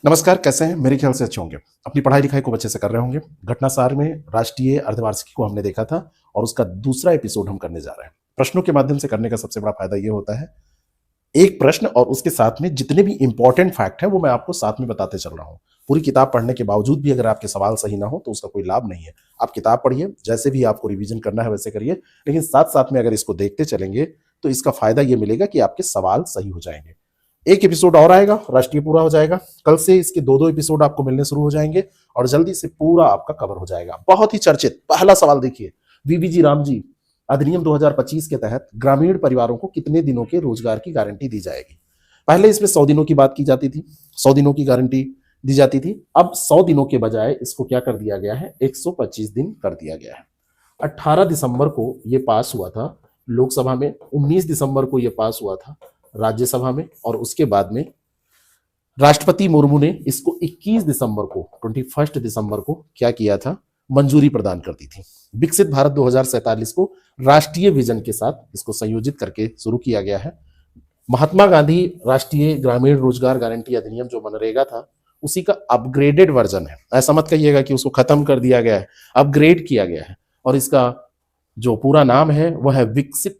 नमस्कार, कैसे हैं? मेरे ख्याल से अच्छे होंगे। अपनी पढ़ाई लिखाई खूब अच्छे से कर रहे होंगे। घटनासार में राष्ट्रीय अर्धवार्षिकी को हमने देखा था और उसका दूसरा एपिसोड हम करने जा रहे हैं। प्रश्नों के माध्यम से करने का सबसे बड़ा फायदा ये होता है, एक प्रश्न और उसके साथ में जितने भी इंपॉर्टेंट फैक्ट हैं वो मैं आपको साथ में बताते चल रहा हूं। पूरी किताब पढ़ने के बावजूद भी अगर आपके सवाल सही ना हो तो उसका कोई लाभ नहीं है। आप किताब पढ़िए, जैसे भी आपको रिवीजन करना है वैसे करिए, लेकिन साथ साथ में अगर इसको देखते चलेंगे तो इसका फायदा ये मिलेगा कि आपके सवाल सही हो जाएंगे। एक एपिसोड और आएगा, राष्ट्रीय पूरा हो जाएगा। कल से इसके दो दो एपिसोड आपको मिलने शुरू हो जाएंगे और जल्दी से पूरा आपका कवर हो जाएगा। बहुत ही चर्चित पहला सवाल देखिए, वीबीजी राम जी अधिनियम 2025 के तहत ग्रामीण परिवारों को कितने दिनों के रोजगार की गारंटी दी जाएगी? पहले इसमें 100 दिनों की बात की जाती थी, 100 दिनों की गारंटी दी जाती थी। अब 100 दिनों के बजाय इसको क्या कर दिया गया है, 125 दिन कर दिया गया है। 18 दिसंबर को यह पास हुआ था लोकसभा में, 19 दिसंबर को यह पास हुआ था राज्यसभा में, और उसके बाद में राष्ट्रपति मुर्मू ने इसको 21 दिसंबर को 21 दिसंबर को क्या किया था, मंजूरी प्रदान कर दी थी। विकसित भारत 2047 को राष्ट्रीय विजन के साथ इसको संयोजित करके शुरू किया गया है। महात्मा गांधी राष्ट्रीय ग्रामीण रोजगार गारंटी अधिनियम जो मनरेगा था उसी का अपग्रेडेड वर्जन है। ऐसा मत कहिएगा कि उसको खत्म कर दिया गया है, अपग्रेड किया गया है। और इसका जो पूरा नाम है वह है विकसित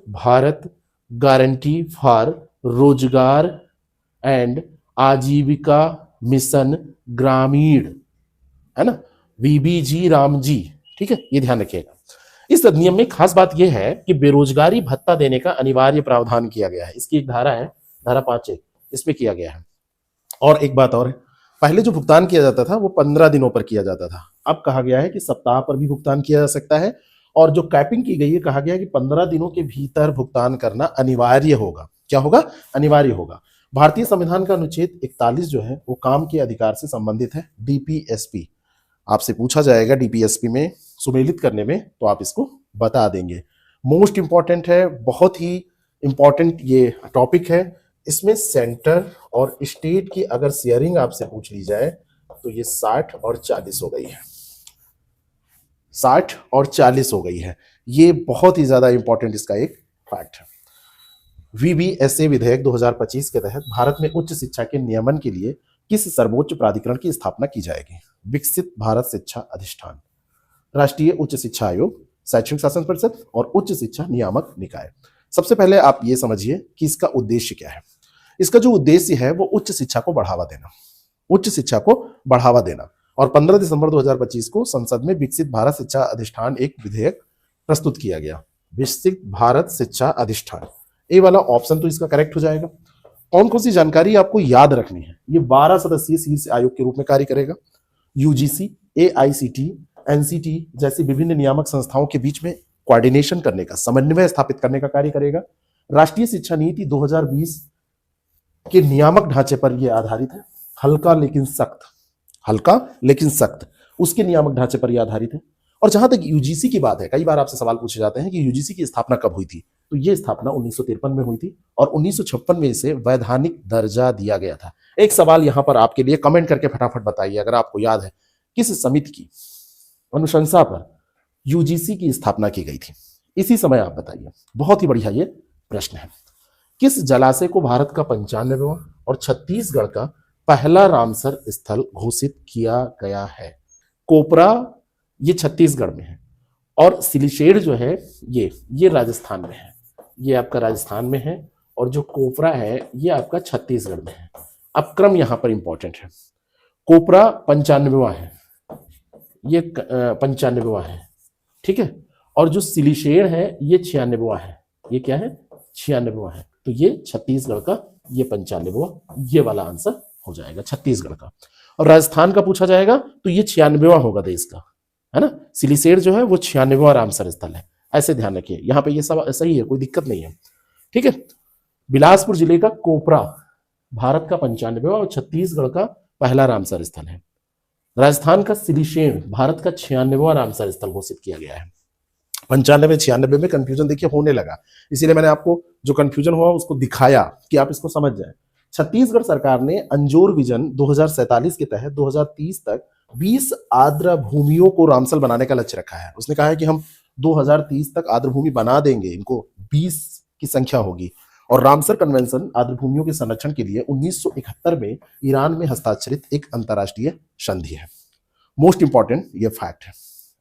भारत गारंटी फॉर रोजगार एंड आजीविका मिशन ग्रामीण, है ना, वीबीजी राम जी। ठीक है, ये ध्यान रखिएगा। इस अधिनियम में खास बात यह है कि बेरोजगारी भत्ता देने का अनिवार्य प्रावधान किया गया है। इसकी एक धारा है, धारा 5 इसमें किया गया है। और एक बात और है, पहले जो भुगतान किया जाता था वो 15 दिनों पर किया जाता था। अब कहा गया है कि सप्ताह पर भी भुगतान किया जा सकता है, और जो कैपिंग की गई है, कहा गया है कि 15 दिनों के भीतर भुगतान करना अनिवार्य होगा। क्या होगा? अनिवार्य होगा। भारतीय संविधान का अनुच्छेद 41 जो है वो काम के अधिकार से संबंधित है। डीपीएसपी आपसे पूछा जाएगा, डीपीएसपी में सुमेलित करने में, तो आप इसको बता देंगे। मोस्ट इंपॉर्टेंट है, बहुत ही इंपॉर्टेंट ये टॉपिक है। इसमें सेंटर और स्टेट की अगर शेयरिंग आपसे पूछ ली जाए तो ये 60 और 40 हो गई है। 60 और 40 हो गई है। ये बहुत ही ज्यादा इंपॉर्टेंट इसका एक फैक्ट है। वीबीएसए विधेयक 2025 के तहत भारत में उच्च शिक्षा के नियमन के लिए किस सर्वोच्च प्राधिकरण की स्थापना की जाएगी? विकसित भारत शिक्षा अधिष्ठान, राष्ट्रीय उच्च शिक्षा आयोग, शैक्षणिक शासन परिषद और उच्च शिक्षा नियामक निकाय। सबसे पहले आप ये समझिए कि इसका उद्देश्य क्या है। इसका जो उद्देश्य है वो उच्च शिक्षा को बढ़ावा देना, उच्च शिक्षा को बढ़ावा देना। और 15 दिसंबर 2025 को संसद में विकसित भारत शिक्षा अधिष्ठान एक विधेयक प्रस्तुत किया गया। विकसित भारत शिक्षा अधिष्ठान, ए वाला ऑप्शन तो इसका करेक्ट हो जाएगा। कौन कौन सी जानकारी आपको याद रखनी है? ये 12 सदस्यीय शीर्ष आयोग के रूप में कार्य करेगा। यूजीसी, एआईसीटी, एनसीटी जैसी विभिन्न नियामक संस्थाओं के बीच में कोऑर्डिनेशन करने का, समन्वय स्थापित करने का कार्य करेगा। राष्ट्रीय शिक्षा नीति 2020 के नियामक ढांचे पर यह आधारित है। हल्का लेकिन सख्त उसके नियामक ढांचे पर यह आधारित है। और जहां तक यूजीसी की बात है, कई बार आपसे सवाल पूछे जाते हैं कि यूजीसी की स्थापना कब हुई थी, तो यह स्थापना 1953 में हुई थी और 1956 में इसे वैधानिक दर्जा दिया गया था। एक सवाल यहां पर आपके लिए, कमेंट करके फटाफट बताइए अगर आपको याद है, किस समिति की अनुशंसा पर यूजीसी की स्थापना की गई थी? इसी समय आप बताइए। बहुत ही बढ़िया ये प्रश्न है। किस जलाशय को भारत का 95वां और छत्तीसगढ़ का पहला रामसर स्थल घोषित किया गया है? कोपरा ये छत्तीसगढ़ में है, और सिलिशेर जो है ये राजस्थान में है। ये आपका राजस्थान में है, और जो कोपरा है ये आपका छत्तीसगढ़ में है। अब क्रम यहां पर इंपॉर्टेंट है। कोपरा 95वां है, ये 95वां है, ठीक है। और जो सिलिशेर है ये 96वां है। ये क्या है? 96वां है। तो ये छत्तीसगढ़ का ये 95वां, ये वाला आंसर हो जाएगा छत्तीसगढ़ का। और राजस्थान का पूछा जाएगा तो ये 96वां होगा देश का, है ना। सिलिशेर जो है वो 96वां रामसर स्थल है। ऐसे ध्यान रखिए, यहाँ पे ये सब सही है, कोई दिक्कत नहीं है, ठीक है। बिलासपुर जिले का कोपरा भारत का 95वां और छत्तीसगढ़ का पहला रामसर स्थल है। राजस्थान का सिलिशेर भारत का 96वां रामसर स्थल घोषित किया गया है। 95 96 में कंफ्यूजन देखिए होने लगा, इसीलिए मैंने आपको जो कंफ्यूजन हुआ उसको दिखाया कि आप इसको समझ जाए। छत्तीसगढ़ सरकार ने अंजोर विजन 2047 के तहत 2030 तक 20 आर्द्र भूमियों को रामसल बनाने का लक्ष्य रखा है। उसने कहा है कि हम 2030 तक आर्द्र भूमि बना देंगे, इनको 20 की संख्या होगी। और रामसर कन्वेंशन आर्द्रभूमियों के संरक्षण के लिए 1971 में ईरान में हस्ताक्षरित एक अंतर्राष्ट्रीय संधि है। मोस्ट इंपॉर्टेंट ये फैक्ट है,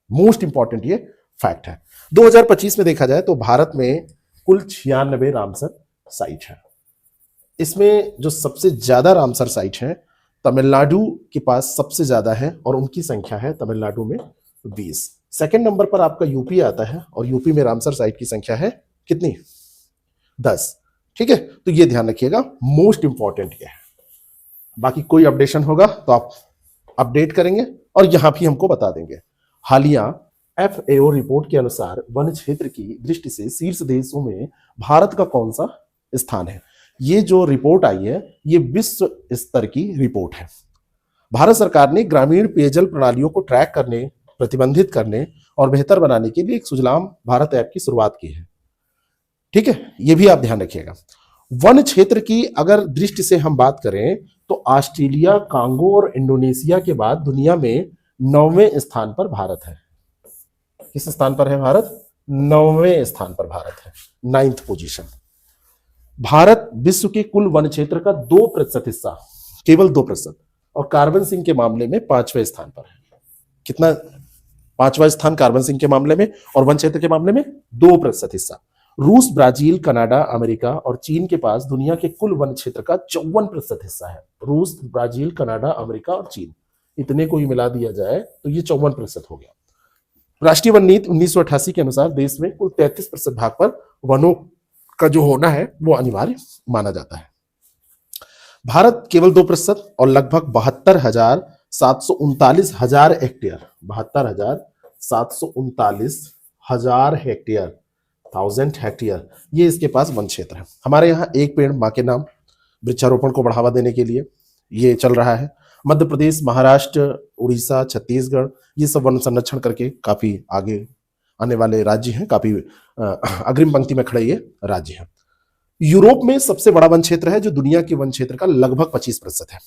मोस्ट इंपॉर्टेंट ये फैक्ट है। 2025 में देखा जाए तो भारत में कुल 96 रामसर साइट है। इसमें जो सबसे ज्यादा रामसर साइट है तमिलनाडु के पास सबसे ज्यादा है और उनकी संख्या है तमिलनाडु में 20। सेकंड नंबर पर आपका यूपी आता है और यूपी में रामसर साइट की संख्या है कितनी? 10। ठीक है, तो ये ध्यान रखिएगा, मोस्ट इंपॉर्टेंट ये है। बाकी कोई अपडेशन होगा तो आप अपडेट करेंगे और यहां भी हमको बता देंगे। हालिया FAO रिपोर्ट के अनुसार वन क्षेत्र की दृष्टि से शीर्ष देशों में भारत का कौन सा स्थान है? ये जो रिपोर्ट आई है ये विश्व स्तर की रिपोर्ट है। भारत सरकार ने ग्रामीण पेयजल प्रणालियों को ट्रैक करने, प्रतिबंधित करने और बेहतर बनाने के लिए एक सुजलाम भारत ऐप की शुरुआत की है। ठीक है, ये भी आप ध्यान रखिएगा। वन क्षेत्र की अगर दृष्टि से हम बात करें तो ऑस्ट्रेलिया, कांगो और इंडोनेशिया के बाद दुनिया में 9वें स्थान पर भारत है। किस स्थान पर है भारत? 9वें स्थान पर भारत है, 9th पोजीशन। भारत विश्व के कुल वन क्षेत्र का 2% हिस्सा, केवल 2%, और कार्बन सिंक के मामले में 5वें स्थान पर है। कितना? 5वां स्थान कार्बन सिंक के मामले में, और वन क्षेत्र के मामले में 2% हिस्सा। रूस, ब्राजील, कनाडा, अमेरिका और चीन के पास दुनिया के कुल वन क्षेत्र का 54% हिस्सा है। रूस, ब्राजील, कनाडा, अमेरिका और चीन, इतने को ही मिला दिया जाए तो ये 54% हो गया। राष्ट्रीय वन नीति 1988 के अनुसार देश में कुल 33% भाग पर वनों का जो होना है वो अनिवार्य माना जाता है। भारत केवल 2% और लगभग 72,739 हजार हेक्टेयर, 72,739 हजार हेक्टेयर, 1000 हेक्टेयर, ये इसके पास वन क्षेत्र है। हमारे यहाँ एक पेड़ मां के नाम वृक्षारोपण को बढ़ावा देने के लिए ये चल रहा है। मध्य प्रदेश, महाराष्ट्र, उड़ीसा, छत्तीसगढ़, ये सब वन संरक्षण करके काफी आगे आने वाले राज्य हैं, काफी अग्रिम पंक्ति में खड़े ये राज्य हैं। यूरोप में सबसे बड़ा वन क्षेत्र है जो दुनिया के वन क्षेत्र का लगभग 25% है।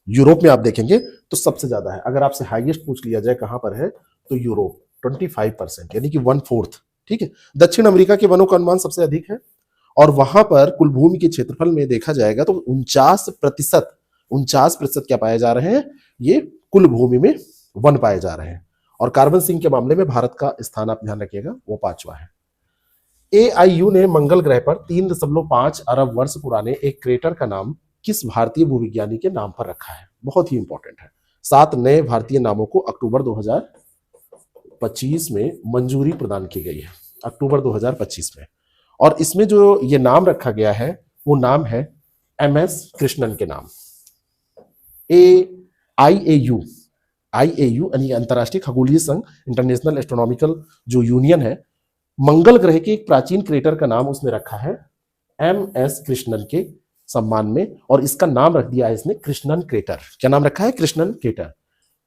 यूरोप में आप देखेंगे तो सबसे ज्यादा है। अगर आपसे हाईएस्ट पूछ लिया जाए कहां पर है तो यूरोप 25%, यानी कि 1/4। ठीक है, दक्षिण अमेरिका के वनों का अनुमान सबसे अधिक है और वहां पर कुल भूमि के क्षेत्रफल में देखा जाएगा तो 49% क्या पाए जा रहे हैं? ये कुल भूमि में वन पाए जा रहे हैं। और कार्बन सिंक के मामले में भारत का स्थान आप ध्यान रखिएगा वो 5वां है। AIU ने मंगल ग्रह पर 3.5 अरब वर्ष पुराने एक क्रेटर का नाम किस भारतीय भूविज्ञानी के नाम पर रखा है? बहुत ही इंपॉर्टेंट है। 7 नए भारतीय नामों को अक्टूबर 2025 में मंजूरी प्रदान की गई है, अक्टूबर 2025 में। और इसमें जो ये नाम रखा गया है वो नाम है MS कृष्णन के नाम। IAU यानी अंतर्राष्ट्रीय खगोलीय संघ, इंटरनेशनल एस्ट्रोनॉमिकल जो यूनियन है, मंगल ग्रह के एक प्राचीन क्रेटर का नाम उसने रखा है MS कृष्णन के सम्मान में, और इसका नाम रख दिया है इसने कृष्णन क्रेटर। क्या नाम रखा है? कृष्णन क्रेटर।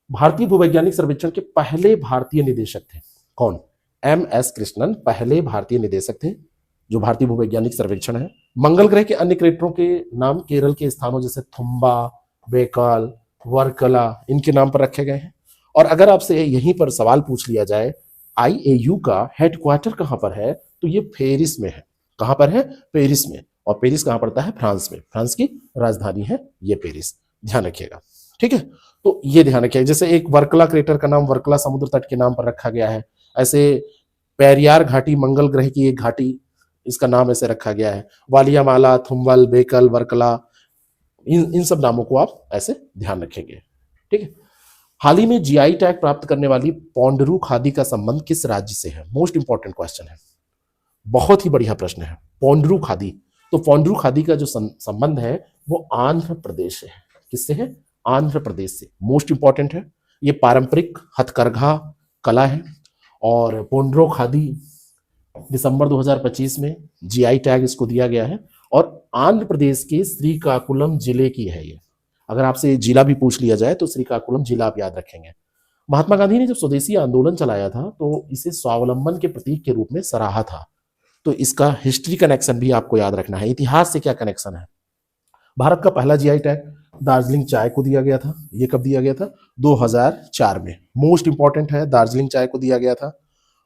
भारतीय भूवैज्ञानिक सर्वेक्षण के पहले भारतीय निदेशक थे। कौन? MS कृष्णन पहले भारतीय निदेशक थे जो भारतीय भूवैज्ञानिक सर्वेक्षण है। मंगल ग्रह के अन्य क्रेटरों के नाम केरल के स्थानों जैसे थुम्बा, बेकाल, वर्कला, इनके नाम पर रखे गए हैं। और अगर आपसे यहीं पर सवाल पूछ लिया जाए IAU का हेडक्वार्टर कहां पर है तो ये पेरिस में है। कहां पर है? पेरिस में। और पेरिस कहां पड़ता है? फ्रांस में। फ्रांस की राजधानी है ये पेरिस, ध्यान रखिएगा। ठीक है, तो ये ध्यान रखिएगा। जैसे एक वर्कला क्रेटर का नाम वर्कला समुद्र तट के नाम पर रखा गया है, ऐसे पेरियार घाटी मंगल ग्रह की एक घाटी, इसका नाम ऐसे रखा गया है। वालियामाला, थुम्बल, बेकल, वर्कला, इन सब नामों को आप ऐसे ध्यान रखेंगे। ठीक है, हाल ही में GI टैग प्राप्त करने वाली पोंडरू खादी का संबंध किस राज्य से है? मोस्ट इंपॉर्टेंट क्वेश्चन है, बहुत ही बढ़िया प्रश्न है। पोंडरू खादी, तो पोंडरू खादी का जो संबंध है वो आंध्र प्रदेश से है। किससे है? आंध्र प्रदेश से। मोस्ट इंपॉर्टेंट है। ये पारंपरिक हथकरघा कला है और पोंडरू खादी दिसंबर 2025 में GI टैग इसको दिया गया है और आंध्र प्रदेश के श्रीकाकुलम जिले की है ये। अगर आपसे जिला भी पूछ लिया जाए तो श्रीकाकुलम जिला आप याद रखेंगे। महात्मा गांधी ने जब स्वदेशी आंदोलन चलाया था तो इसे स्वावलंबन के प्रतीक के रूप में सराहा था। तो इसका हिस्ट्री कनेक्शन भी आपको याद रखना है। इतिहास से क्या कनेक्शन है? भारत का पहला GI टैग दार्जिलिंग चाय को दिया गया था। ये कब दिया गया था? 2004 में। मोस्ट इंपॉर्टेंट है, दार्जिलिंग चाय को दिया गया था।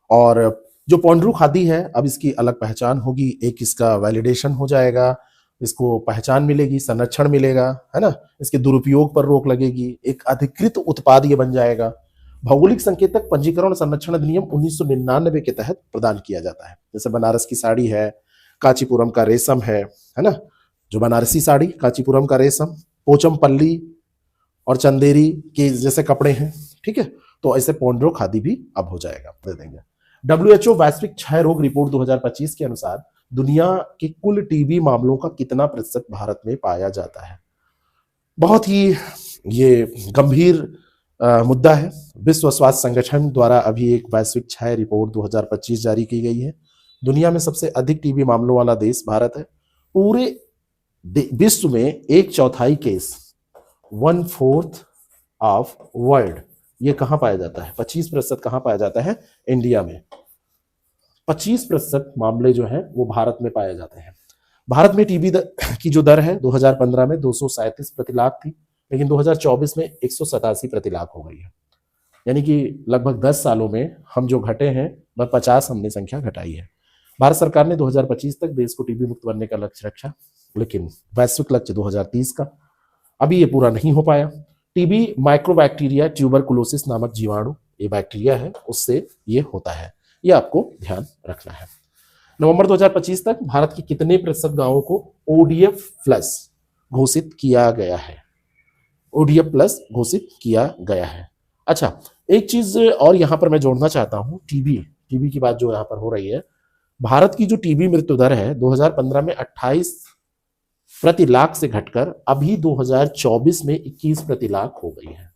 और जो पौंड्रू खादी है, अब इसकी अलग पहचान होगी, एक इसका वैलिडेशन हो जाएगा, इसको पहचान मिलेगी, संरक्षण मिलेगा, है ना, इसके दुरुपयोग पर रोक लगेगी, एक अधिकृत उत्पाद ये बन जाएगा। भौगोलिक संकेतक पंजीकरण और संरक्षण अधिनियम 1999 के तहत प्रदान किया जाता है। जैसे बनारस की साड़ी है, कांचीपुरम का रेशम है ना, जो बनारसी साड़ी, कांचीपुरम का रेशम, पोचमपल्ली और चंदेरी के जैसे कपड़े हैं, ठीक है। तो ऐसे पौंड्रो खादी भी अब हो जाएगा, दे देंगे। WHO वैश्विक क्षय रोग रिपोर्ट 2025 के अनुसार दुनिया के कुल टीबी मामलों का कितना प्रतिशत भारत में पाया जाता है? बहुत ही ये गंभीर मुद्दा है। विश्व स्वास्थ्य संगठन द्वारा अभी एक वैश्विक क्षय रिपोर्ट 2025 जारी की गई है। दुनिया में सबसे अधिक टीबी मामलों वाला देश भारत है। पूरे विश्व में 1/4 केस, 1/4 ऑफ वर्ल्ड, ये कहां पाया जाता है? 25% कहां पाया जाता है? इंडिया में। 25% मामले जो है वो भारत में पाए जाते हैं। भारत में टीबी की जो दर है 2015 में 237 प्रति लाख थी, लेकिन 2024 में 187 प्रति लाख हो गई है। यानी कि लगभग 10 सालों में हम जो घटे हैं वह 50 हमने संख्या घटाई है। भारत सरकार ने 2025 तक देश को टीबी मुक्त बनने का लक्ष्य रखा, लेकिन वैश्विक लक्ष्य 2030 का, अभी ये पूरा नहीं हो पाया। टीबी माइक्रोबैक्टीरिया ट्यूबरकुलोसिस नामक जीवाणु, ये बैक्टीरिया है, उससे ये होता है, ये आपको ध्यान रखना है। नवंबर 2025 तक भारत के कितने प्रतिशत गांवों को ODF प्लस घोषित किया गया है? ODF प्लस घोषित किया गया है। अच्छा, एक चीज और यहां पर मैं जोड़ना चाहता हूं, टीबी की बात जो यहां पर हो रही है, भारत की जो टीबी मृत्यु दर है 2015 में 28 प्रति लाख से घटकर अभी 2024 में 21 प्रति लाख हो गई है।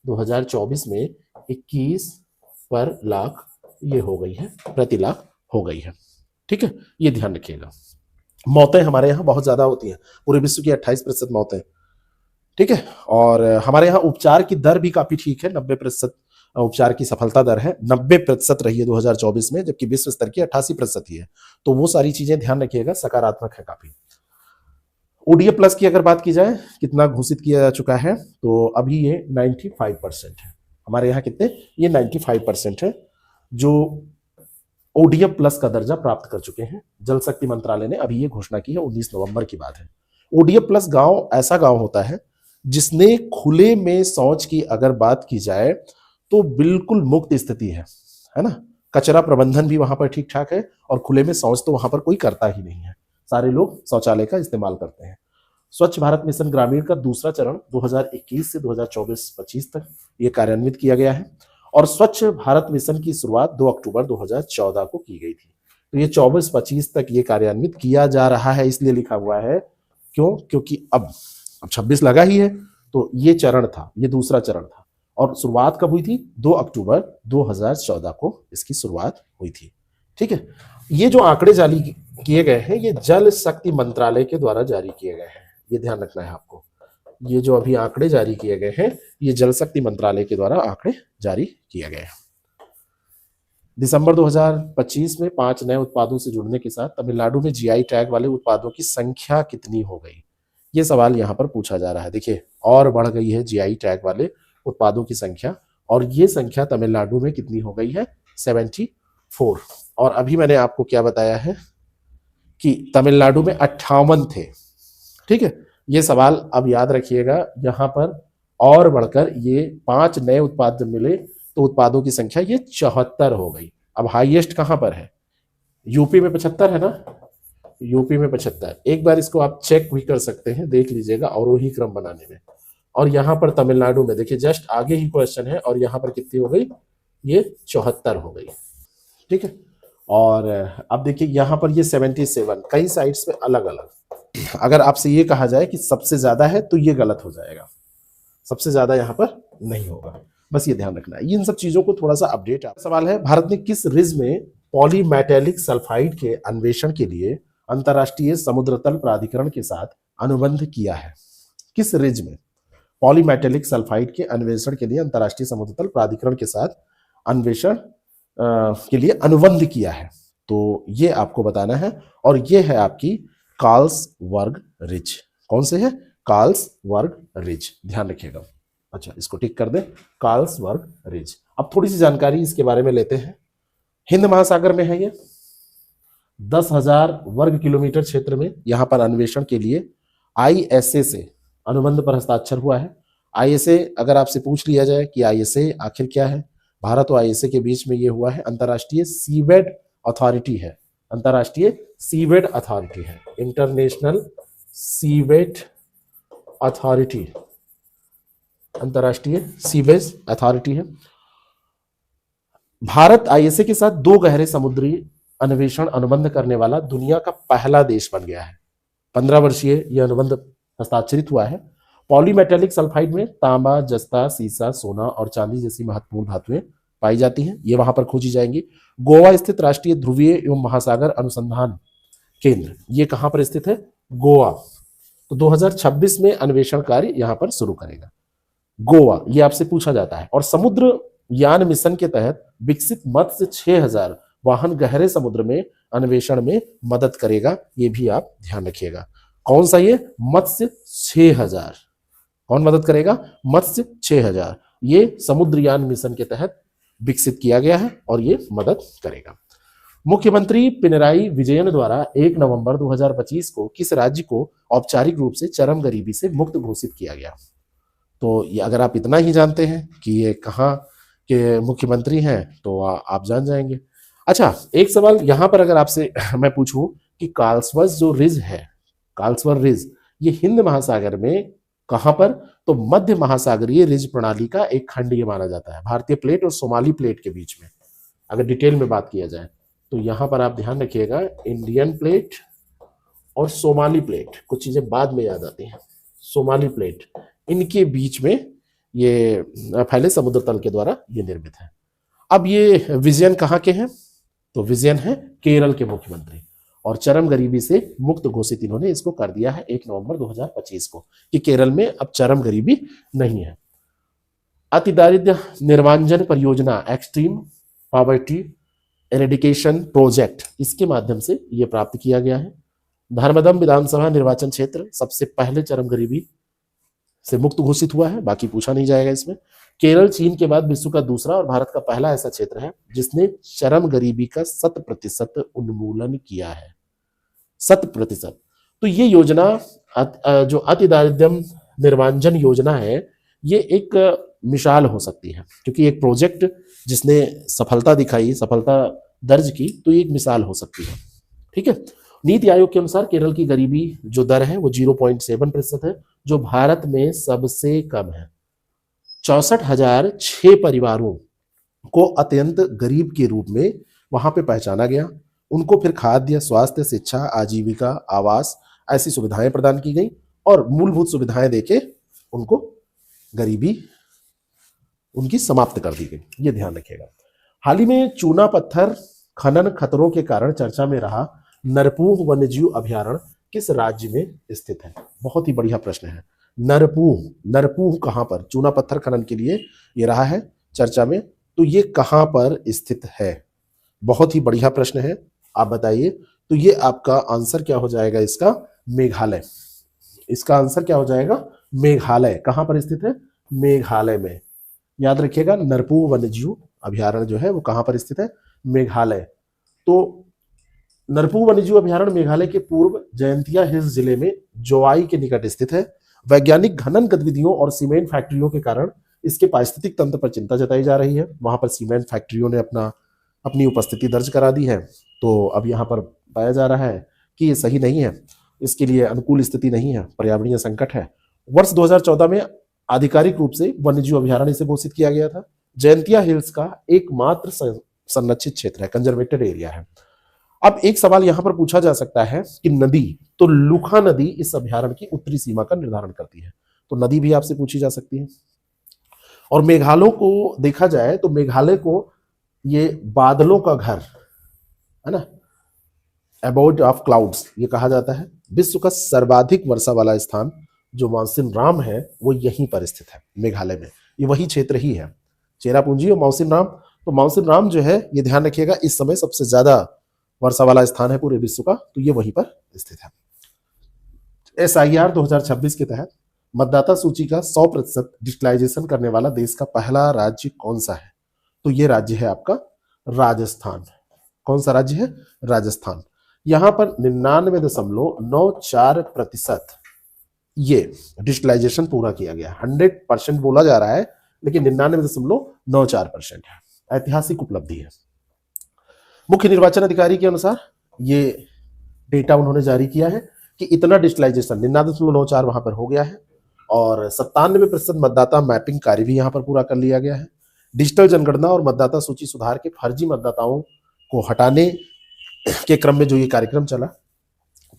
2024 में 21 पर लाख ये हो गई है, प्रति लाख हो गई है, ठीक है, ये ध्यान रखिएगा। मौतें हमारे यहाँ बहुत ज्यादा होती हैं, पूरे विश्व की 28% मौतें, ठीक है। और हमारे यहाँ उपचार की दर भी काफी ठीक है, 90% उपचार की सफलता दर है, 90% रही है 2024 में, जबकि विश्व स्तर की 88% ही है। तो वो सारी चीजें ध्यान रखिएगा, सकारात्मक है काफी। ODF प्लस की अगर बात की जाए, कितना घोषित किया जा चुका है, तो अभी ये 95% है हमारे यहाँ। कितने? ये 95% है जो ODF प्लस का दर्जा प्राप्त कर चुके हैं। जल शक्ति मंत्रालय ने अभी ये घोषणा की है, 19 नवंबर की बात है। ODF प्लस गांव ऐसा गांव होता है जिसने खुले में शौच की अगर बात की जाए तो बिल्कुल मुक्त स्थिति है ना। कचरा प्रबंधन भी वहां पर ठीक ठाक है, और खुले में शौच तो वहां पर कोई करता ही नहीं है, सारे लोग शौचालय का इस्तेमाल करते हैं। स्वच्छ भारत मिशन ग्रामीण का दूसरा चरण 2021 से 2024-25 तक ये कार्यान्वित किया गया है, और स्वच्छ भारत मिशन की शुरुआत 2 अक्टूबर 2014 को की गई थी। तो ये 24-25 तक ये कार्यान्वित किया जा रहा है, इसलिए लिखा हुआ है, क्यों? क्योंकि अब 26 लगा ही है, तो ये चरण था, ये दूसरा चरण था, और शुरुआत कब हुई थी? 2 अक्टूबर 2014 को इसकी शुरुआत हुई थी, ठीक है। ये जो आंकड़े जारी किए गए हैं, ये जल शक्ति मंत्रालय के द्वारा जारी किए गए हैं, ये ध्यान रखना है आपको। ये जो अभी आंकड़े जारी किए गए हैं, ये जल शक्ति मंत्रालय के द्वारा आंकड़े जारी किए गए हैं। दिसंबर 2025 में 5 नए उत्पादों से जुड़ने के साथ तमिलनाडु में GI टैग वाले उत्पादों की संख्या कितनी हो गई? ये सवाल यहाँ पर पूछा जा रहा है। देखिए, और बढ़ गई है GI टैग वाले उत्पादों की संख्या, और ये संख्या तमिलनाडु में कितनी हो गई है? 74। और अभी मैंने आपको क्या बताया है कि तमिलनाडु में 58 थे, ठीक है। ये सवाल अब याद रखिएगा, यहां पर और बढ़कर ये 5 नए उत्पाद जब मिले तो उत्पादों की संख्या ये 74 हो गई। अब हाईएस्ट कहां पर है? यूपी में 75 है ना, यूपी में 75। एक बार इसको आप चेक भी कर सकते हैं, देख लीजिएगा अवरोही क्रम बनाने में। और यहाँ पर तमिलनाडु में देखिए, जस्ट आगे ही क्वेश्चन है, और यहाँ पर कितनी हो गई? ये 74 हो गई, ठीक है। और अब देखिए यहाँ पर ये 77, कई साइट्स में अलग अलग। अगर आपसे ये कहा जाए कि सबसे ज्यादा है तो ये गलत हो जाएगा, सबसे ज्यादा यहाँ पर नहीं होगा, बस ये ध्यान रखना है। इन सब चीजों को थोड़ा सा अपडेट। सवाल है, भारत ने किस रिज में पॉलीमेटेलिक सल्फाइड के अन्वेषण के लिए अंतर्राष्ट्रीय समुद्र तल प्राधिकरण के साथ अनुबंध किया है? किस रिज में पॉलीमेटेलिक सल्फाइड के अन्वेषण के लिए अंतर्राष्ट्रीय समुद्र तल प्राधिकरण के साथ अन्वेषण के लिए अनुबंध किया है? तो ये आपको बताना है, और ये है आपकी कार्लसवर्ग रिज। कौन से है? कार्लसवर्ग रिज, ध्यान रखिएगा। अच्छा, इसको टिक कर दे, कार्लसवर्ग रिज। अब थोड़ी सी जानकारी इसके बारे में लेते हैं। हिंद महासागर में है ये। 10,000 वर्ग किलोमीटर क्षेत्र में यहां पर अन्वेषण के लिए आईएसए से अनुबंध पर हस्ताक्षर हुआ है। आईएसए, अगर आपसे पूछ लिया जाए कि आईएसए आखिर क्या है, भारत और आईएसए के बीच में ये हुआ है अंतर्राष्ट्रीय सीवेड अथॉरिटी है। अंतर्राष्ट्रीय सीवेड अथॉरिटी है, इंटरनेशनल सीवेड अथॉरिटी, अंतर्राष्ट्रीय सीवेज अथॉरिटी है। भारत आईएसए के साथ 2 गहरे समुद्री अन्वेषण अनुबंध करने वाला दुनिया का पहला देश बन गया है। 15 वर्षीय यह अनुबंध हस्ताक्षरित हुआ है। पॉलीमेटेलिक सल्फाइड में तांबा, जस्ता, सीसा, सोना और चांदी जैसी महत्वपूर्ण धातुएं पाई जाती हैं, ये वहां पर खोजी जाएंगी। गोवा स्थित राष्ट्रीय ध्रुवीय एवं महासागर अनुसंधान केंद्र, ये कहां पर स्थित है? गोवा। तो 2026 में अन्वेषण कार्य यहां पर शुरू करेगा गोवा, ये आपसे पूछा जाता है। और समुद्र यान मिशन के तहत विकसित मत्स्य 6000 वाहन गहरे समुद्र में अन्वेषण में मदद करेगा, ये भी आप ध्यान रखिएगा। कौन सा ये? मत्स्य 6000। कौन मदद करेगा? मत्स्य 6000। ये समुद्रयान मिशन के तहत विकसित किया गया है और ये मदद करेगा। मुख्यमंत्री पिनराई विजयन द्वारा 1 नवंबर 2025 को किस राज्य को औपचारिक रूप से चरम गरीबी से मुक्त घोषित किया गया? तो ये अगर आप इतना ही जानते हैं कि ये कहाँ के मुख्यमंत्री हैं तो आप जान जाएंगे। अच्छा, एक सवाल यहां पर अगर आपसे मैं पूछूं कि कार्लसवर्थ जो रिज है, कार्लसवर्थ रिज, ये हिंद महासागर में कहां पर? तो मध्य महासागरीय रिज प्रणाली का एक खंड ये माना जाता है, भारतीय प्लेट और सोमाली प्लेट के बीच में। अगर डिटेल में बात किया जाए तो यहां पर आप ध्यान रखिएगा, इंडियन प्लेट और सोमाली प्लेट, कुछ चीजें बाद में याद आती हैं। सोमाली प्लेट, इनके बीच में ये फैले समुद्र तल के द्वारा ये निर्मित है। अब ये विजयन कहाँ के हैं? तो विजयन है केरल के मुख्यमंत्री, और चरम गरीबी से मुक्त घोषित इन्होंने इसको कर दिया है 1 नवंबर 2025 को, कि केरल में अब चरम गरीबी नहीं है। अति दारिद्र्य निर्मार्जन परियोजना, एक्सट्रीम पॉवर्टी एरेडिकेशन प्रोजेक्ट, इसके माध्यम से ये प्राप्त किया गया है। धर्मदम विधानसभा निर्वाचन क्षेत्र सबसे पहले चरम गरीबी से मुक्त घोषित हुआ है, बाकी पूछा नहीं जाएगा इसमें। केरल चीन के बाद विश्व का दूसरा और भारत का पहला ऐसा क्षेत्र है जिसने चरम गरीबी का 100% उन्मूलन किया है, 100%। तो ये योजना जो अति दारिद्र्यम निर्मार्जन योजना है, ये एक मिसाल हो सकती है, क्योंकि एक प्रोजेक्ट जिसने सफलता दिखाई, सफलता दर्ज की, तो ये एक मिसाल हो सकती है। ठीक है। नीति आयोग के अनुसार केरल की गरीबी जो दर है वो 0.7% है, जो भारत में सबसे कम है। 64,006 परिवारों को अत्यंत गरीब के रूप में वहां पे पहचाना गया। उनको फिर खाद्य, स्वास्थ्य, शिक्षा, आजीविका, आवास ऐसी सुविधाएं प्रदान की गई और मूलभूत सुविधाएं देके उनको गरीबी उनकी समाप्त कर दी गई, ये ध्यान रखिएगा। हाल ही में चूना पत्थर खनन खतरों के कारण चर्चा में रहा नरपूह वन्यजीव अभयारण्य किस राज्य में स्थित है? बहुत ही बढ़िया प्रश्न है। नरपूह कहां पर? चूना पत्थर खनन के लिए ये रहा है चर्चा में, तो ये कहां पर स्थित है? बहुत ही बढ़िया प्रश्न है, आप बताइए। तो ये आपका आंसर क्या हो जाएगा इसका? मेघालय। इसका आंसर क्या हो जाएगा? मेघालय। कहां पर स्थित है? मेघालय में। याद रखिएगा, नरपूह वन्यजीव अभयारण्य जो है वो कहां पर स्थित है? मेघालय। तो नरपूह वन्यजीव अभयारण्य मेघालय के पूर्व जयंतिया हिल्स जिले में जोवाई के निकट स्थित है। वैज्ञानिक खनन गतिविधियों और सीमेंट फैक्ट्रियों के कारण इसके पारिस्थितिक तंत्र पर चिंता जताई जा रही है। वहां पर सीमेंट फैक्ट्रियों ने अपनी उपस्थिति दर्ज करा दी है, तो अब यहाँ पर पाया जा रहा है कि ये सही नहीं है, इसके लिए अनुकूल स्थिति नहीं है, पर्यावरणीय संकट है। वर्ष 2014 में आधिकारिक रूप से वन्यजीव अभयारण्य से घोषित किया गया था। जयंतिया हिल्स का एकमात्र संरक्षित क्षेत्र है, कंजर्वेटेड एरिया है। अब एक सवाल यहां पर पूछा जा सकता है कि नदी, तो लुखा नदी इस अभयारण्य की उत्तरी सीमा का निर्धारण करती है, तो नदी भी आपसे पूछी जा सकती है। और मेघालय को देखा जाए तो मेघालय को ये बादलों का घर है ना, अबोर्ड ऑफ क्लाउड्स ये कहा जाता है। विश्व का सर्वाधिक वर्षा वाला स्थान जो मौसिन राम है वो यहीं पर स्थित है, मेघालय में। ये वही क्षेत्र ही है, चेरापूंजी और मौसिन राम। तो मौसिन राम जो है ये ध्यान रखिएगा, इस समय सबसे ज्यादा वर्षा वाला स्थान है पूरे विश्व का, तो ये वहीं पर स्थित है। SIR 2026 के तहत मतदाता सूची का 100% डिजिटलाइजेशन करने वाला देश का पहला राज्य कौन सा है? तो ये राज्य है आपका राजस्थान। कौन सा राज्य है? राजस्थान। यहां पर 99.94% ये डिजिटलाइजेशन पूरा किया गया। 100% बोला जा रहा है, लेकिन 99.94% है। ऐतिहासिक उपलब्धि है। मुख्य निर्वाचन अधिकारी के अनुसार ये डेटा उन्होंने जारी किया है कि इतना डिजिटलाइजेशन 99.94 वहां पर हो गया है, और 97% मतदाता मैपिंग कार्य भी यहां पर पूरा कर लिया गया है। डिजिटल जनगणना और मतदाता सूची सुधार के फर्जी मतदाताओं को हटाने के क्रम में जो ये कार्यक्रम चला,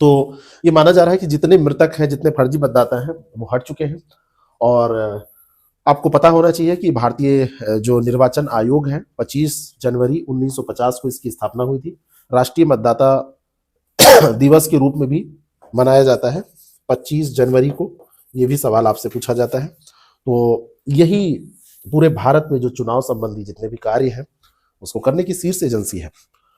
तो ये माना जा रहा है कि जितने मृतक हैं, जितने फर्जी मतदाता हैं, वो हट चुके हैं। और आपको पता होना चाहिए कि भारतीय जो निर्वाचन आयोग है, 25 जनवरी 1950 को इसकी स्थापना हुई थी। राष्ट्रीय मतदाता दिवस के रूप में भी मनाया जाता है 25 जनवरी को। ये भी सवाल आपसे पूछा जाता है। तो यही पूरे भारत में जो चुनाव संबंधी जितने भी कार्य हैं उसको करने की शीर्ष एजेंसी है।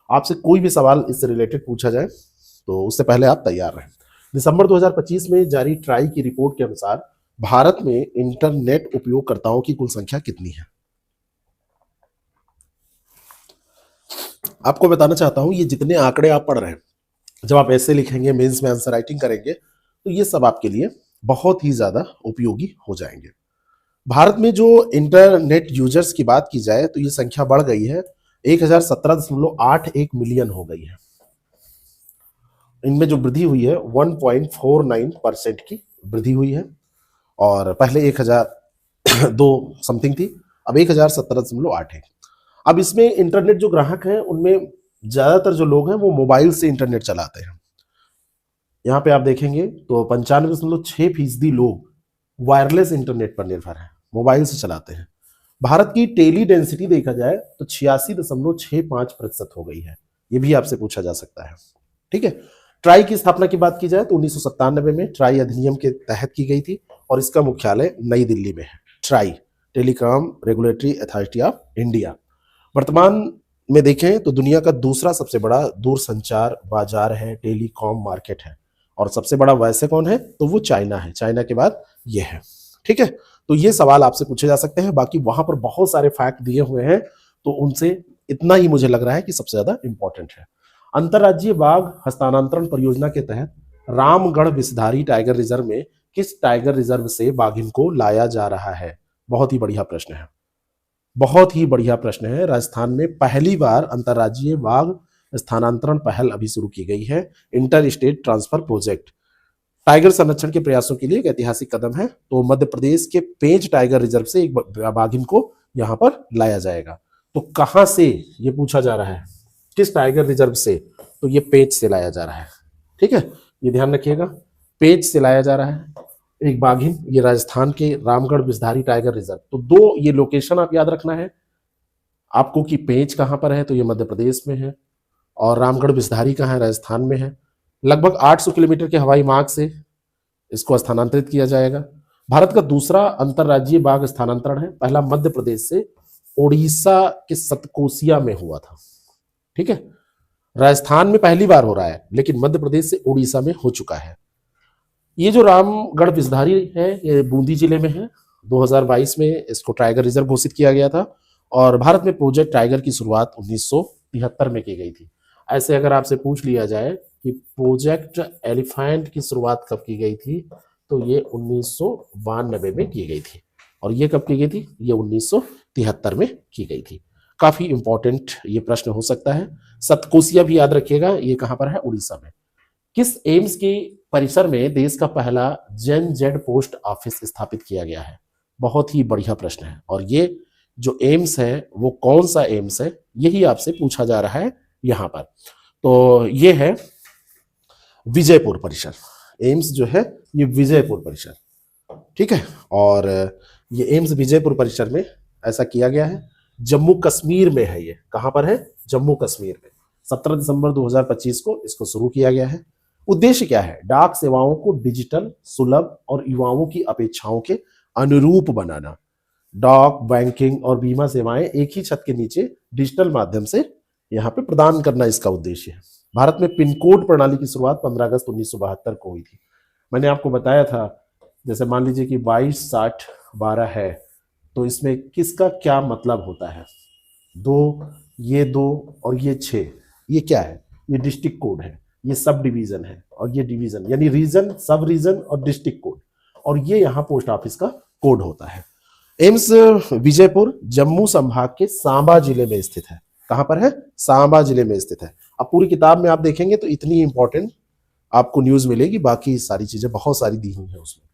आपसे कोई भी सवाल इससे रिलेटेड पूछा जाए तो उससे पहले आप तैयार रहें। दिसंबर 2025 में जारी ट्राई की रिपोर्ट के अनुसार भारत में इंटरनेट उपयोगकर्ताओं की कुल संख्या कितनी है? आपको बताना चाहता हूं, ये जितने आंकड़े आप पढ़ रहे हैं, जब आप ऐसे लिखेंगे, मेंस में आंसर राइटिंग करेंगे, तो ये सब आपके लिए बहुत ही ज्यादा उपयोगी हो जाएंगे। भारत में जो इंटरनेट यूजर्स की बात की जाए तो ये संख्या बढ़ गई है, 1017.81 मिलियन हो गई है। इनमें जो वृद्धि हुई है 1.49% की वृद्धि हुई है, और पहले 1002 समथिंग थी, अब 1017.81। अब इसमें इंटरनेट जो ग्राहक हैं उनमें ज्यादातर जो लोग हैं वो मोबाइल से इंटरनेट चलाते हैं। यहाँ पे आप देखेंगे तो 95.6% लोग वायरलेस इंटरनेट पर निर्भर हैं, मोबाइल से चलाते हैं। भारत की टेली डेंसिटी देखा जाए तो 86.65% हो गई है। ये भी आपसे पूछा जा सकता है। ठीक है। ट्राई की स्थापना की बात की जाए तो 1997 में ट्राई अधिनियम के तहत की गई थी, और इसका मुख्यालय नई दिल्ली में है। Try, telecom regulatory authority of India. वर्तमान में देखें तो दुनिया का दूसरा सबसे बड़ा दूरसंचार बाजार है, टेलीकॉम मार्केट है, और सबसे बड़ा वैसे कौन है? तो वो चाइना है। चाइना के बाद ये है। ठीक है। तो ये सवाल आपसे पूछे जा सकते हैं। बाकी वहां पर बहुत सारे फैक्ट दिए हुए हैं, तो उनसे इतना ही मुझे लग रहा है कि सबसे ज्यादा इंपॉर्टेंट है। अंतरराज्यीय बाघ हस्तांतरण परियोजना के तहत रामगढ़ विषधारी टाइगर रिजर्व में किस टाइगर रिजर्व से बाघिन को लाया जा रहा है? बहुत ही बढ़िया प्रश्न है, बहुत ही बढ़िया प्रश्न है। राजस्थान में पहली बार अंतरराज्यीय बाघ स्थानांतरण पहल अभी शुरू की गई है, inter state transfer project. Tiger संरक्षण के प्रयासों के लिए एक ऐतिहासिक कदम है। तो मध्य प्रदेश के पेंच टाइगर रिजर्व से एक बाघिन को यहां पर लाया जाएगा। तो कहां से, ये पूछा जा रहा है, किस टाइगर रिजर्व से? तो ये पेंच से लाया जा रहा है। ठीक है, ये ध्यान रखिएगा, पेंच से लाया जा रहा है एक बाघिन। ये राजस्थान के रामगढ़ विषधारी टाइगर रिजर्व। तो दो ये लोकेशन आप याद रखना है आपको कि पेंच कहां पर है, तो ये मध्य प्रदेश में है, और रामगढ़ विषधारी कहां है? राजस्थान में है। लगभग 800 किलोमीटर के हवाई मार्ग से इसको स्थानांतरित किया जाएगा। भारत का दूसरा अंतरराज्यीय बाघ स्थानांतरण है। पहला मध्य प्रदेश से ओडिशा के सतकोसिया में हुआ था। ठीक है, राजस्थान में पहली बार हो रहा है, लेकिन मध्य प्रदेश से ओडिशा में हो चुका है। ये जो रामगढ़ विषधारी है ये बूंदी जिले में है। 2022 में इसको टाइगर रिजर्व घोषित किया गया था, और भारत में प्रोजेक्ट टाइगर की शुरुआत 1973 में की गई थी। ऐसे अगर आपसे पूछ लिया जाए कि प्रोजेक्ट एलिफेंट की शुरुआत कब की गई थी, तो ये 1992 में की गई थी, और ये कब की गई थी? ये 1973 में की गई थी। काफी इंपॉर्टेंट ये प्रश्न हो सकता है। सतकोसिया भी याद रखिएगा, ये कहां पर है? उड़ीसा में। किस एम्स के परिसर में देश का पहला जेन जेड पोस्ट ऑफिस स्थापित किया गया है? बहुत ही बढ़िया प्रश्न है, और ये जो एम्स है वो कौन सा एम्स है, यही आपसे पूछा जा रहा है यहां पर। तो ये है विजयपुर परिसर। एम्स जो है ये विजयपुर परिसर। ठीक है, और ये एम्स विजयपुर परिसर में ऐसा किया गया है। जम्मू कश्मीर में है। ये कहां पर है? जम्मू कश्मीर में। 17 दिसंबर 2025 को इसको शुरू किया गया है। उद्देश्य क्या है? डाक सेवाओं को डिजिटल, सुलभ और युवाओं की अपेक्षाओं के अनुरूप बनाना। डाक, बैंकिंग और बीमा सेवाएं एक ही छत के नीचे डिजिटल माध्यम से यहाँ पे प्रदान करना इसका उद्देश्य है। भारत में पिन कोड प्रणाली की शुरुआत 15 अगस्त 1972 को हुई थी। मैंने आपको बताया था, जैसे मान लीजिए कि 226012 है, तो इसमें किसका क्या मतलब होता है? 2 ये 2 और ये 6, ये क्या है? ये डिस्ट्रिक्ट कोड है, ये सब डिवीजन है, और ये डिवीजन यानी रीजन, सब रीजन और डिस्ट्रिक्ट कोड, और ये यहाँ पोस्ट ऑफिस का कोड होता है। एम्स विजयपुर जम्मू संभाग के सांबा जिले में स्थित है। कहां पर है? सांबा जिले में स्थित है। अब पूरी किताब में आप देखेंगे तो इतनी इंपॉर्टेंट आपको न्यूज मिलेगी, बाकी सारी चीजें बहुत सारी दी हुई है उसमें।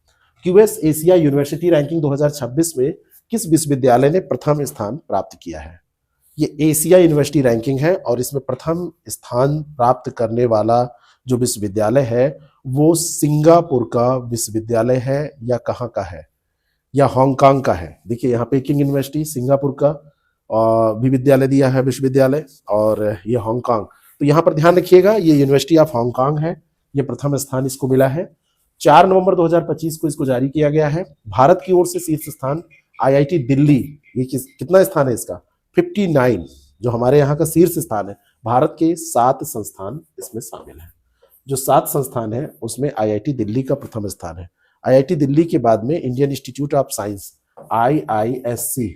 क्यूएस एशिया यूनिवर्सिटी रैंकिंग 2026 में किस विश्वविद्यालय ने प्रथम स्थान प्राप्त किया है? ये एशिया यूनिवर्सिटी रैंकिंग है और इसमें प्रथम स्थान प्राप्त करने वाला जो विश्वविद्यालय है वो सिंगापुर का विश्वविद्यालय है, या कहाँ का है? या हांगकांग का है। देखिए यहाँ पेकिंग यूनिवर्सिटी सिंगापुर का भी विद्यालय दिया है, विश्वविद्यालय, और ये हांगकांग। तो यहाँ पर ध्यान रखिएगा, ये यूनिवर्सिटी ऑफ हांगकांग है, ये प्रथम स्थान इसको मिला है। 4 नवंबर 2025 को इसको जारी किया गया है। भारत की ओर से शीर्ष स्थान आईआईटी दिल्ली, ये कितना स्थान है इसका? 59, जो हमारे यहाँ का शीर्ष स्थान है। भारत के 7 संस्थान इसमें शामिल हैं। जो 7 संस्थान है उसमें आईआईटी दिल्ली का प्रथम स्थान है। आईआईटी दिल्ली के बाद में Indian institute of science IISc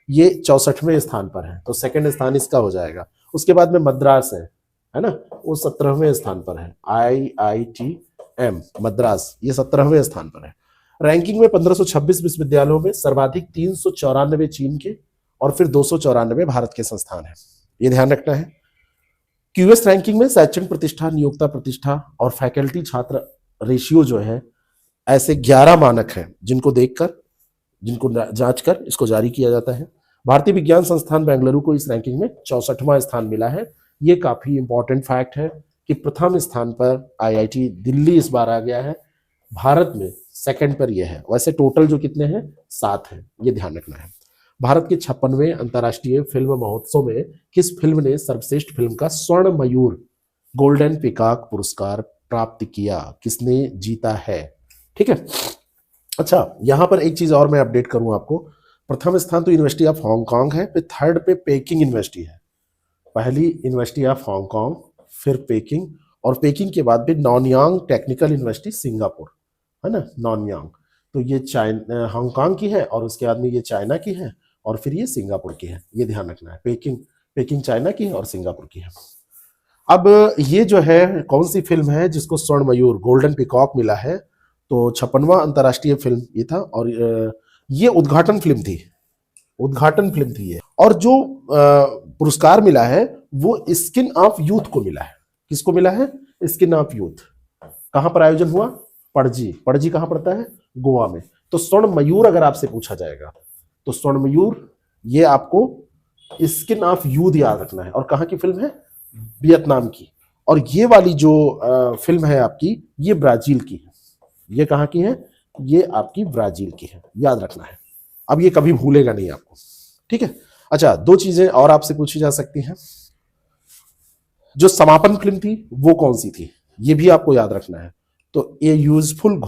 ये 64वें स्थान पर है, तो सेकंड स्थान इसका हो जाएगा। उसके बाद में मद्रास है ना, वो 17वें स्थान पर है। आईआईटीएम मद्रास ये 17वें स्थान पर है। रैंकिंग में 1526 विश्वविद्यालयों में सर्वाधिक 394 चीन के और फिर 294 भारत के संस्थान हैं, ये ध्यान रखना है। क्यूएस रैंकिंग में शैक्षणिक प्रतिष्ठा, नियोक्ता प्रतिष्ठा और फैकल्टी छात्र रेशियो जो है, ऐसे 11 मानक हैं जिनको देखकर, जिनको जांच कर इसको जारी किया जाता है। भारतीय विज्ञान संस्थान बेंगलुरु को इस रैंकिंग में 64वां स्थान मिला है। ये काफी इंपॉर्टेंट फैक्ट है कि प्रथम स्थान पर आईआईटी दिल्ली इस बार आ गया है, भारत में सेकंड पर यह है। वैसे टोटल जो कितने हैं? 7 हैं, ये ध्यान रखना है। भारत के 56वें अंतर्राष्ट्रीय फिल्म महोत्सव में किस फिल्म ने सर्वश्रेष्ठ फिल्म का स्वर्ण मयूर गोल्डन पिकॉक पुरस्कार प्राप्त किया? किसने जीता है? ठीक है। अच्छा, यहां पर एक चीज और मैं अपडेट करूं आपको। प्रथम स्थान तो यूनिवर्सिटी ऑफ हांगकांग है, फिर थर्ड पे पेकिंग यूनिवर्सिटी है। पहली यूनिवर्सिटी ऑफ हांगकांग, फिर पेकिंग, और पेकिंग के बाद भी नॉनयांग टेक्निकल यूनिवर्सिटी सिंगापुर है ना, नॉनयांग। तो ये चाइना हांगकांग की है, और उसके बाद में ये चाइना की है, और फिर ये सिंगापुर की है, ये ध्यान रखना है। पेकिंग चाइना की है और सिंगापुर की है। अब ये जो है कौन सी फिल्म है जिसको स्वर्ण मयूर गोल्डन पिकॉक मिला है? तो 56वां अंतर्राष्ट्रीय फिल्म ये था, और ये उद्घाटन फिल्म थी ये। और जो पुरस्कार मिला है वो स्किन ऑफ यूथ को मिला है। किसको मिला है? Skin of youth. कहां पर आयोजन हुआ? पणजी कहां पड़ता है? गोवा में। तो स्वर्ण मयूर अगर आपसे पूछा जाएगा तो स्वर्ण मयूर ये आपको स्किन ऑफ यूथ याद रखना है। और कहां की फिल्म है? वियतनाम की। और ये वाली जो फिल्म है आपकी, ये ब्राजील की है। ये कहां की है? ये आपकी ब्राजील की है, याद रखना है। अब ये कभी भूलेगा नहीं आपको, ठीक है। अच्छा, 2 चीजें और आपसे पूछी जा सकती हैं। जो समापन फिल्म थी वो कौन सी थी? ये भी आपको याद रखना है। तो ए यूजफुल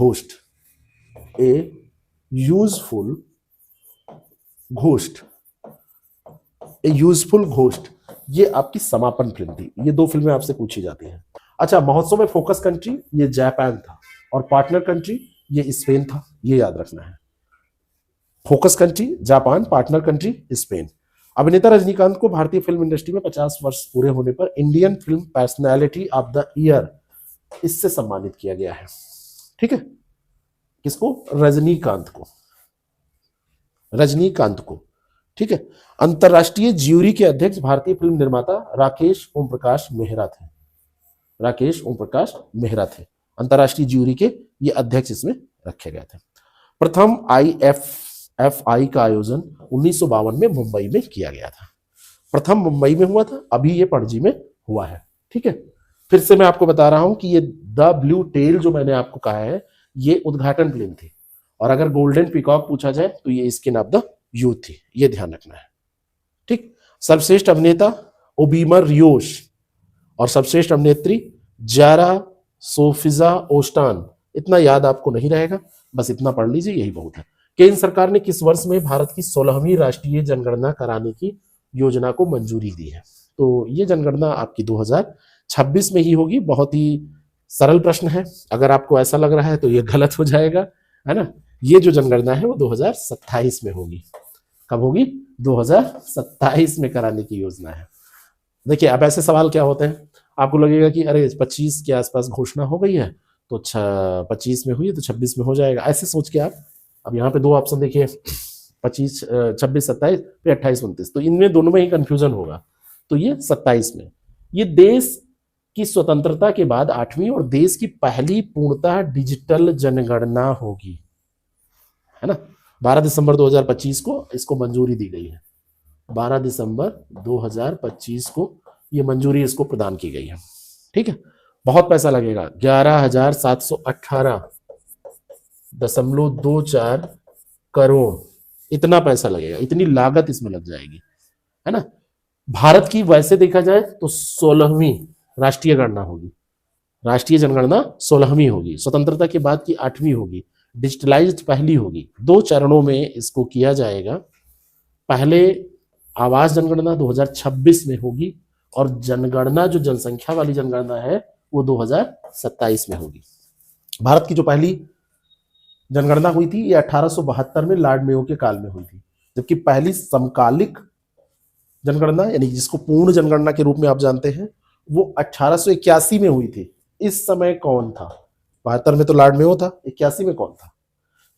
घोस्ट ये आपकी समापन फिल्म थी। ये 2 फिल्में आपसे पूछी जाती हैं। अच्छा, महोत्सव में फोकस कंट्री ये जापान था, और पार्टनर कंट्री ये स्पेन था, ये याद रखना है। Focus country Japan, partner country Spain. अभिनेता रजनीकांत को भारतीय फिल्म इंडस्ट्री में 50 वर्ष पूरे होने पर Indian film personality of the year इससे सम्मानित किया गया है, ठीक है। किसको? रजनीकांत को, ठीक है। अंतरराष्ट्रीय ज्यूरी के अध्यक्ष भारतीय फिल्म निर्माता राकेश ओम प्रकाश मेहरा थे। अंतरराष्ट्रीय ज्यूरी के ये अध्यक्ष इसमें रखे गए थे। प्रथम IFFI का आयोजन 1952 में मुंबई में किया गया था। प्रथम मुंबई में हुआ था, अभी ये पणजी में हुआ है, ठीक है। फिर से मैं आपको बता रहा हूं कि ये द ब्लू टेल जो मैंने आपको कहा है ये उद्घाटन फिल्म थी, और अगर गोल्डन पिकॉक पूछा जाए तो ये स्किन ऑफ द यूथ थी, ये ध्यान रखना है, ठीक। सर्वश्रेष्ठ अभिनेता ओबीमर रियोश और सर्वश्रेष्ठ अभिनेत्री जारा सोफिजा ओस्टान। इतना याद आपको नहीं रहेगा, बस इतना पढ़ लीजिए, यही बहुत है। केंद्र सरकार ने किस वर्ष में भारत की 16वीं राष्ट्रीय जनगणना कराने की योजना को मंजूरी दी है? तो ये जनगणना आपकी 2026 में ही होगी। बहुत ही सरल प्रश्न है, अगर आपको ऐसा लग रहा है तो ये गलत हो जाएगा, है ना। ये जो जनगणना है वो 2027 में होगी। कब होगी? 2027 में कराने की योजना है। देखिए अब ऐसे सवाल क्या होते हैं, आपको लगेगा कि अरे 25 के आसपास घोषणा हो गई है तो 25 में हुई है तो 26 में हो जाएगा, ऐसे सोच के आप, अब यहाँ पे दो ऑप्शन देखिए 25 26 27 फिर 28 29, तो इनमें दोनों में ही कंफ्यूजन होगा, तो ये 27 में। ये देश की स्वतंत्रता के बाद 8वीं और देश की पहली पूर्णतः डिजिटल जनगणना होगी, है ना। 12 दिसंबर 2025 को इसको मंजूरी दी गई है, 12 दिसंबर 2025 को ये मंजूरी इसको प्रदान की गई है, ठीक है। बहुत पैसा लगेगा, 11,718.24 करोड़, इतना पैसा लगेगा, इतनी लागत इसमें लग जाएगी, है ना। भारत की वैसे देखा जाए तो 16वीं राष्ट्रीय गणना होगी, राष्ट्रीय जनगणना 16वीं होगी, स्वतंत्रता के बाद की 8वीं होगी, डिजिटलाइज्ड पहली होगी। 2 चरणों में इसको किया जाएगा, पहले आवास जनगणना 2026 में होगी और जनगणना जो जनसंख्या वाली जनगणना है वो 2027 में होगी। भारत की जो पहली जनगणना हुई थी ये 1872 में लॉर्ड मेयो के काल में हुई थी, जबकि पहली समकालिक जनगणना यानी जिसको पूर्ण जनगणना के रूप में आप जानते हैं वो 1881 में हुई थी। इस समय कौन था? 72 में तो लॉर्ड मेयो था, 81 में कौन था?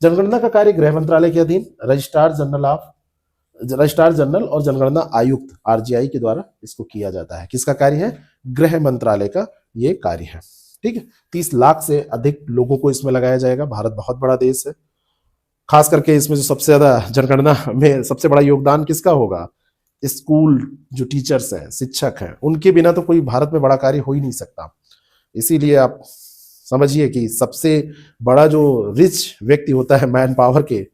जनगणना का कार्य गृह मंत्रालय के अधीन रजिस्ट्रार जनरल और जनगणना आयुक्त आरजीआई के द्वारा इसको किया जाता है। किसका कार्य है? गृह मंत्रालय का ये कार्य है, ठीक है। 30 लाख से अधिक लोगों को इसमें लगाया जाएगा। भारत बहुत बड़ा देश है, खास करके इसमें जो सबसे ज्यादा जनगणना में सबसे बड़ा योगदान किसका होगा? स्कूल जो टीचर्स हैं, शिक्षक हैं, उनके बिना तो कोई भारत में बड़ा कार्य हो ही नहीं सकता। इसीलिए आप समझिए कि सबसे बड़ा जो रिच व्यक्ति होता है मैन पावर के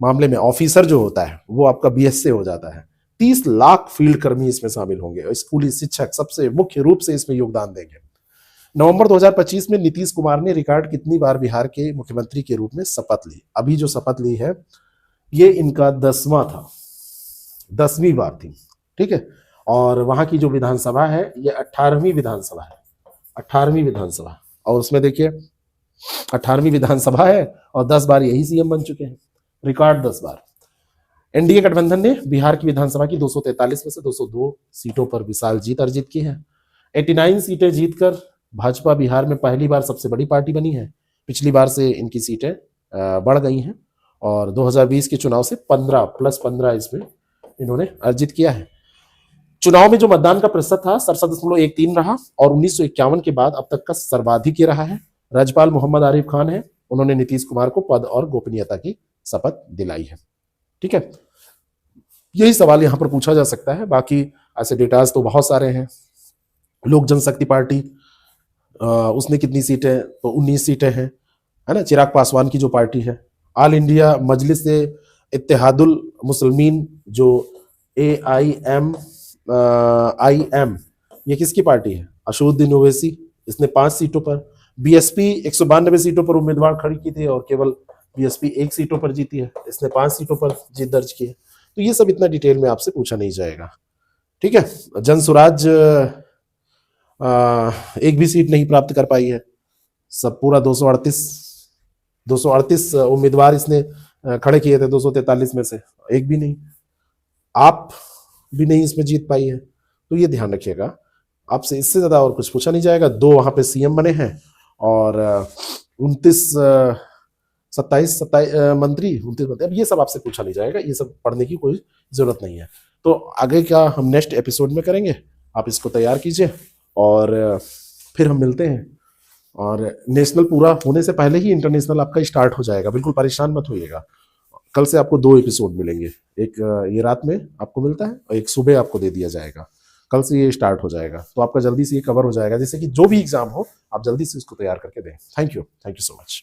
मामले में, ऑफिसर जो होता है वो आपका बीएस से हो जाता है। 30 लाख फील्ड कर्मी इसमें शामिल होंगे और स्कूली शिक्षक सबसे मुख्य रूप से इसमें योगदान देंगे। नवंबर 2025 में नीतीश कुमार ने रिकॉर्ड कितनी बार बिहार के मुख्यमंत्री के रूप में शपथ ली? अभी जो शपथ ली है ये इनका 10वां था, 10वीं बार थी, ठीक है। और वहां की जो विधानसभा है ये 18वीं विधानसभा है, 18वीं विधानसभा, और उसमें देखिए 18वीं विधानसभा है और 10 बार यही सीएम बन चुके हैं, रिकॉर्ड 10 बार। एनडीए गठबंधन ने बिहार की विधानसभा की 243 में से 202 सीटों पर विशाल जीत अर्जित की है। 89 सीटें जीतकर भाजपा बिहार में पहली बार सबसे बड़ी पार्टी बनी है। पिछली बार से इनकी सीटें बढ़ गई हैं और 2020 के चुनाव से 15+15 इसमें इन्होंने अर्जित किया है। चुनाव में जो मतदान का प्रतिशत था 67.13 रहा और 1951 के बाद अब तक का सर्वाधिक ये रहा है। राज्यपाल मोहम्मद आरिफ खान है, उन्होंने नीतीश कुमार को पद और गोपनीयता की शपथ दिलाई है, ठीक है। यही सवाल यहां पर पूछा जा सकता है, बाकी ऐसे डेटाज तो बहुत सारे हैं। लोक जनशक्ति पार्टी उसने कितनी सीटें? तो 19 सीटें हैं, है ना। चिराग पासवान की जो पार्टी है, ऑल इंडिया मजलिस इत्तेहादुल मुस्लिमीन जो AIM ये किसकी पार्टी है? असदुद्दीन ओवैसी, इसने 5 सीटों पर। बीएसपी 192 सीटों पर उम्मीदवार खड़ी की थी और केवल बीएसपी 1 सीटों पर जीती है, इसने 5 सीटों पर जीत दर्ज की है। तो ये सब इतना डिटेल में आपसे पूछा नहीं जाएगा, ठीक है। जनसुराज एक भी सीट नहीं प्राप्त कर पाई है, सब पूरा 238 उम्मीदवार इसने खड़े किए थे, 243 में से एक भी नहीं। आप भी नहीं इसमें जीत पाई है, तो ये ध्यान रखिएगा। आपसे इससे ज्यादा और कुछ पूछा नहीं जाएगा। 2 वहां पे सीएम बने हैं और 27 मंत्री, 29 मंत्री, अब ये सब आपसे पूछा नहीं जाएगा, ये सब पढ़ने की कोई जरूरत नहीं है। तो आगे का हम नेक्स्ट एपिसोड में करेंगे, आप इसको तैयार कीजिए और फिर हम मिलते हैं। और नेशनल पूरा होने से पहले ही इंटरनेशनल आपका स्टार्ट हो जाएगा, बिल्कुल परेशान मत होइएगा। कल से आपको 2 एपिसोड मिलेंगे, एक ये रात में आपको मिलता है और एक सुबह आपको दे दिया जाएगा। कल से ये स्टार्ट हो जाएगा, तो आपका जल्दी से ये कवर हो जाएगा, जिससे कि जो भी एग्जाम हो आप जल्दी से इसको तैयार करके दें। Thank you so much.